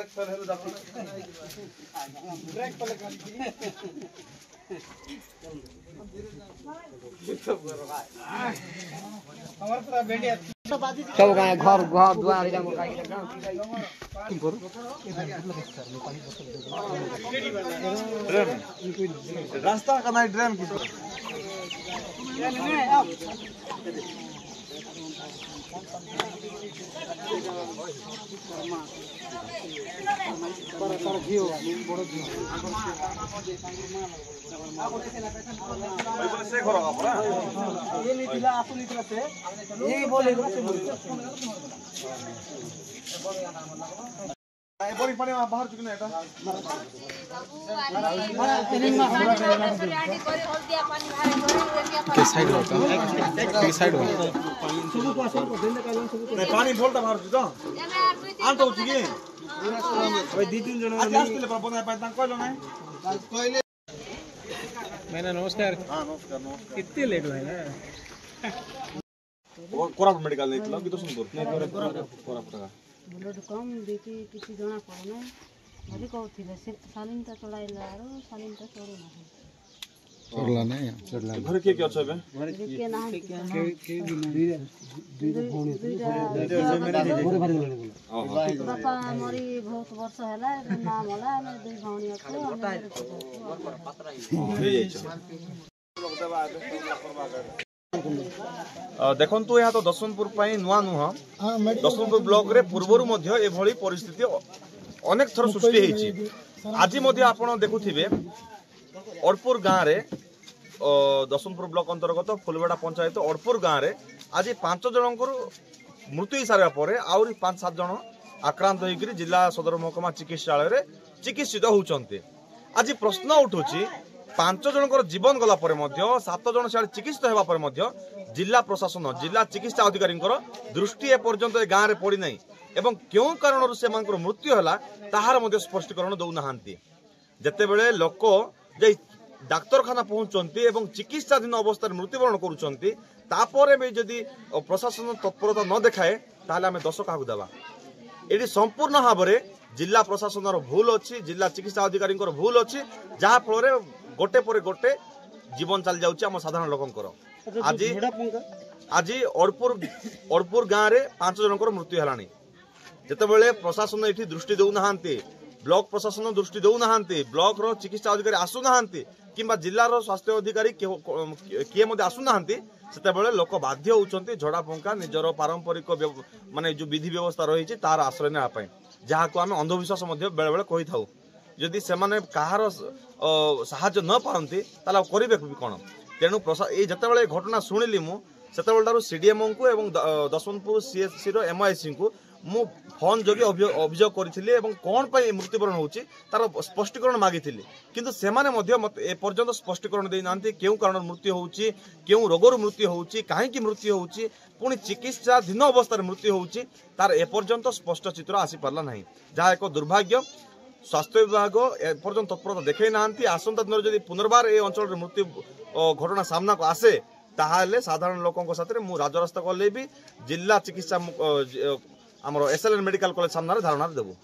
सब गाय घर घर द्वार रास्ता का नहीं ड्रेन से घर ये निकला आपको निकला से ये बोले बड़ी पानी में बाहर चुके ना एटा के साइड होता के साइड हो पानी बोलता बाहर चुका आन तो चुकी भाई 2-3 जन आज लास्ट ले पर बना पाए ता कहलो नहीं कहले मैंने नमस्कार। हां नमस्कार नमस्कार कितने लेट हुए ना कोरापुट मेडिकल नहीं थला कि तो सुनपुर नहीं कोरापुट का ब्लड कम बीपी किसी जଣା पड़ना भली कहथिले से सालिनटा चढ़ाइला आरो सालिनटा चढ़ो ना चढ़ला नहीं चढ़ला घर के अच्छा बे घर के ना बापा मरी बहुत वर्ष हैला नाम होला हम दुई भौणी देखंतु यहाँ तो दशमपुर नुआ नुह दशमपुर ब्लॉक रे पूर्वर मध्य एभली परिस्थिति अनेक थर सृष्टि होईछि। आज मध्य आपण देखुथिबे अड़पुर गाँव रे दशमपुर ब्लॉक अंतर्गत फुलबेड़ा पंचायत अड़पुर गाँव रे आज 5 जनकर मृत्यु सारा पर आउरी 5-7 जन आक्रांत होकर जिला सदर महकुमा चिकित्सालय रे चिकित्सित होउचंते। आज प्रश्न उठुछि 5 जनकर जीवन गला पर मध्य 7 जन सियाड़े चिकित्सित हेबा पर मध्य जिला प्रशासन जिला चिकित्सा अधिकारी दृष्टि एपर्यंत ए गाँव में पड़ी नहीं एवं क्यों कारण से मृत्यु है ताहार मध्य स्पष्टीकरण दौना जितेबले लोक जे डाक्तरखाना पहुंचती एवं चिकित्साधीन अवस्था मृत्युवरण करुँपर भी जदि प्रशासन तत्परता न देखाए ताहले आमे दोष क्या देवा। ये संपूर्ण भाव में जिला प्रशासन भूल अच्छी जिला चिकित्सा अधिकारी भूल अच्छी जहाँ फल गोटे पर गोटे जीवन चली जाऊँ साधारण लोकंर। आज आज अड़पुर गाँव में 5 जनकर मृत्यु है जितेबले प्रशासन ये दृष्टि दौना ब्लॉक प्रशासन दृष्टि दौना ब्लॉक रो चिकित्सा अधिकारी आसुना किंबा जिलार स्वास्थ्य अधिकारी किए आसुना से लोक बाध्य होती झड़ा फंका निजर पारंपरिक माने जो विधि व्यवस्था रही तार आश्रय नापी जहाँ को आम अंधविश्वास बेले बेले कही था जदि से कहार साहाय्य न पाती करेंगे कौन तेणु ये जिते घटना शुणिली मुझे सीडीएमओ को एवं दशमपुर सीएचसी एमआईसी को मु फोन जोगे अभियोग करी कौन पर मृत्युवरण होची तार स्पष्टीकरण मागी किंतु से एपर्यंत स्पष्टीकरण देना क्यों कारण मृत्यु होची क्यों रोगर मृत्यु होची कहीं मृत्यु होची पुणी चिकित्साधीन अवस्था मृत्यु होची तार एपर्यंत स्पष्ट चित्र आसी पारला नहीं जहाँ एक दुर्भाग्य। स्वास्थ्य विभाग एपर्यंत तत्परता देखई ना आसंता दिन जदि पुनर्बार ए अंचल मृत्यु घटना सामना को आसे ताहले साधारण लोकों साथ मु राजरास्ता कले भी जिला चिकित्सा आमर एसएलएन मेडिकल कॉलेज सामने धारणा देबू।